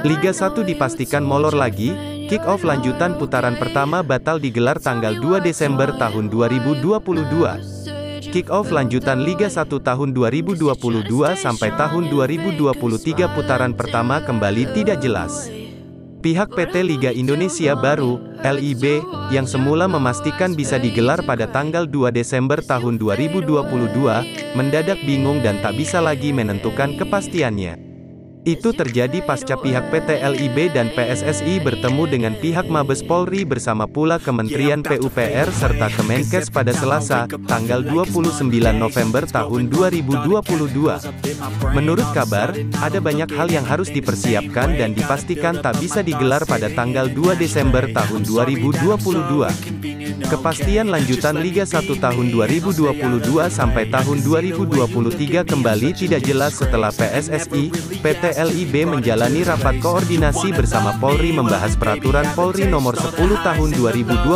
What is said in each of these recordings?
Liga 1 dipastikan molor lagi, kick-off lanjutan putaran pertama batal digelar tanggal 2 Desember tahun 2022. Kick-off lanjutan Liga 1 tahun 2022 sampai tahun 2023 putaran pertama kembali tidak jelas. Pihak PT Liga Indonesia Baru, LIB, yang semula memastikan bisa digelar pada tanggal 2 Desember tahun 2022, mendadak bingung dan tak bisa lagi menentukan kepastiannya. Itu terjadi pasca pihak PT LIB dan PSSI bertemu dengan pihak Mabes Polri bersama pula Kementerian PUPR serta Kemenkes pada Selasa, tanggal 29 November tahun 2022. Menurut kabar, ada banyak hal yang harus dipersiapkan dan dipastikan tak bisa digelar pada tanggal 2 Desember tahun 2022. Kepastian lanjutan Liga 1 tahun 2022 sampai tahun 2023 kembali tidak jelas setelah PSSI, PT LIB menjalani rapat koordinasi bersama Polri membahas Peraturan Polri Nomor 10 Tahun 2022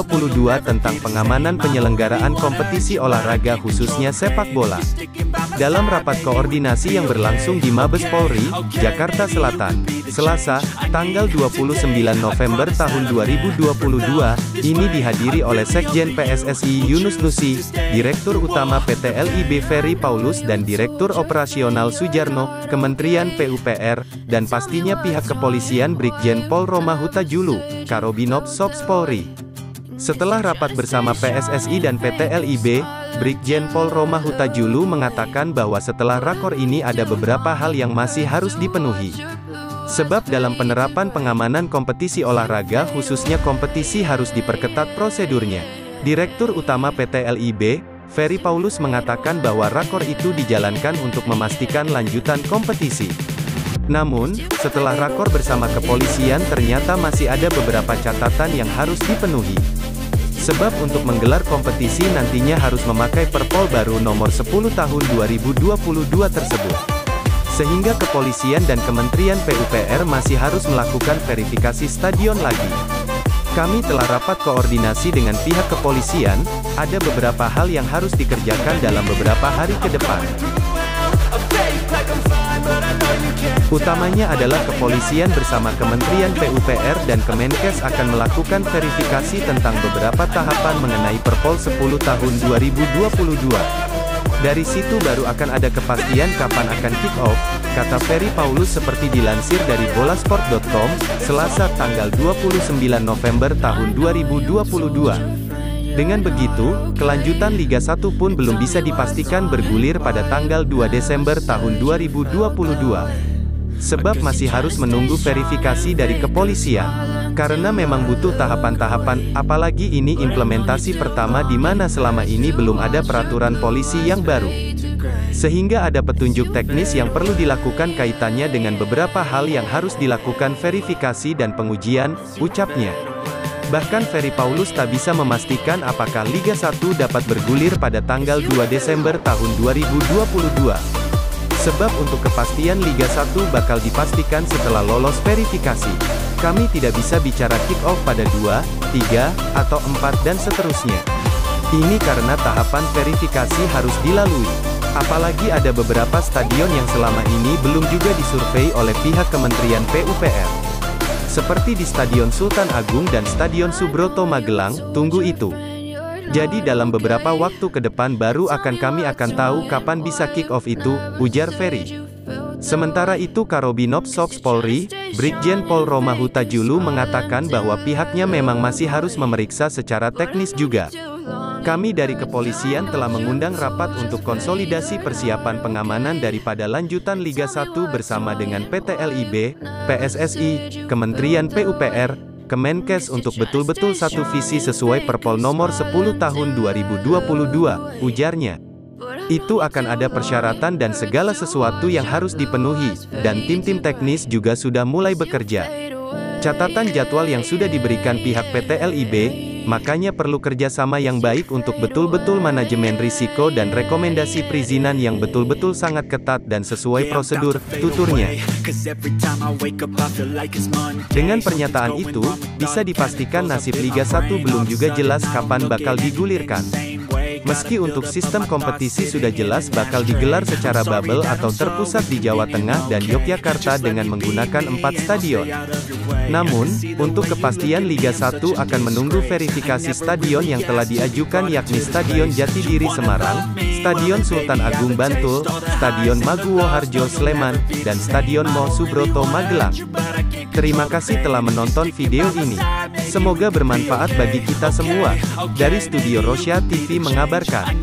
tentang pengamanan penyelenggaraan kompetisi olahraga khususnya sepak bola. Dalam rapat koordinasi yang berlangsung di Mabes Polri, Jakarta Selatan, Selasa, tanggal 29 November tahun 2022, ini dihadiri oleh Sekjen PSSI Yunus Nusi, Direktur Utama PT LIB Ferry Paulus dan Direktur Operasional Sujarno, Kementerian PUPR, dan pastinya pihak kepolisian Brigjen Pol Roma Huta Julu, Karobinops Sops Polri. Setelah rapat bersama PSSI dan PT LIB, Brigjen Pol Roma Huta Julu mengatakan bahwa setelah rakor ini ada beberapa hal yang masih harus dipenuhi. Sebab dalam penerapan pengamanan kompetisi olahraga khususnya kompetisi harus diperketat prosedurnya. Direktur Utama PT LIB, Ferry Paulus mengatakan bahwa rakor itu dijalankan untuk memastikan lanjutan kompetisi. Namun, setelah rakor bersama kepolisian ternyata masih ada beberapa catatan yang harus dipenuhi. Sebab untuk menggelar kompetisi nantinya harus memakai Perpol baru nomor 10 tahun 2022 tersebut. Sehingga kepolisian dan Kementerian PUPR masih harus melakukan verifikasi stadion lagi. Kami telah rapat koordinasi dengan pihak kepolisian, ada beberapa hal yang harus dikerjakan dalam beberapa hari ke depan. Utamanya adalah kepolisian bersama Kementerian PUPR dan Kemenkes akan melakukan verifikasi tentang beberapa tahapan mengenai Perpol 10 tahun 2022. Dari situ baru akan ada kepastian kapan akan kick off, kata Ferry Paulus seperti dilansir dari bolasport.com, Selasa tanggal 29 November tahun 2022. Dengan begitu, kelanjutan Liga 1 pun belum bisa dipastikan bergulir pada tanggal 2 Desember tahun 2022. Sebab masih harus menunggu verifikasi dari kepolisian. Karena memang butuh tahapan-tahapan, apalagi ini implementasi pertama di mana selama ini belum ada peraturan polisi yang baru. Sehingga ada petunjuk teknis yang perlu dilakukan kaitannya dengan beberapa hal yang harus dilakukan verifikasi dan pengujian, ucapnya. Bahkan Ferry Paulus tak bisa memastikan apakah Liga 1 dapat bergulir pada tanggal 2 Desember tahun 2022. Sebab untuk kepastian Liga 1 bakal dipastikan setelah lolos verifikasi. Kami tidak bisa bicara kick-off pada 2, 3, atau 4 dan seterusnya. Ini karena tahapan verifikasi harus dilalui. Apalagi ada beberapa stadion yang selama ini belum juga disurvei oleh pihak Kementerian PUPR. Seperti di Stadion Sultan Agung dan Stadion Subroto Magelang, tunggu itu. Jadi dalam beberapa waktu ke depan baru kami akan tahu kapan bisa kick-off itu, ujar Ferry. Sementara itu Karobinops Sops Polri, Brigjen Pol Roma Huta Julu mengatakan bahwa pihaknya memang masih harus memeriksa secara teknis juga. Kami dari kepolisian telah mengundang rapat untuk konsolidasi persiapan pengamanan daripada lanjutan Liga 1 bersama dengan PT LIB, PSSI, Kementerian PUPR, Kemenkes untuk betul-betul satu visi sesuai Perpol nomor 10 tahun 2022, ujarnya. Itu akan ada persyaratan dan segala sesuatu yang harus dipenuhi, dan tim-tim teknis juga sudah mulai bekerja. Catatan jadwal yang sudah diberikan pihak PT LIB, makanya perlu kerjasama yang baik untuk betul-betul manajemen risiko dan rekomendasi perizinan yang betul-betul sangat ketat dan sesuai prosedur, tuturnya. Dengan pernyataan itu, bisa dipastikan nasib Liga 1 belum juga jelas kapan bakal digulirkan. Meski untuk sistem kompetisi sudah jelas bakal digelar secara bubble atau terpusat di Jawa Tengah dan Yogyakarta dengan menggunakan 4 stadion. Namun, untuk kepastian Liga 1 akan menunggu verifikasi stadion yang telah diajukan yakni Stadion Jatidiri Semarang, Stadion Sultan Agung Bantul, Stadion Maguwo Harjo Sleman, dan Stadion Mo Subroto Magelang. Terima kasih telah menonton video ini. Semoga bermanfaat bagi kita semua. Dari Studio Rosya TV mengabarkan.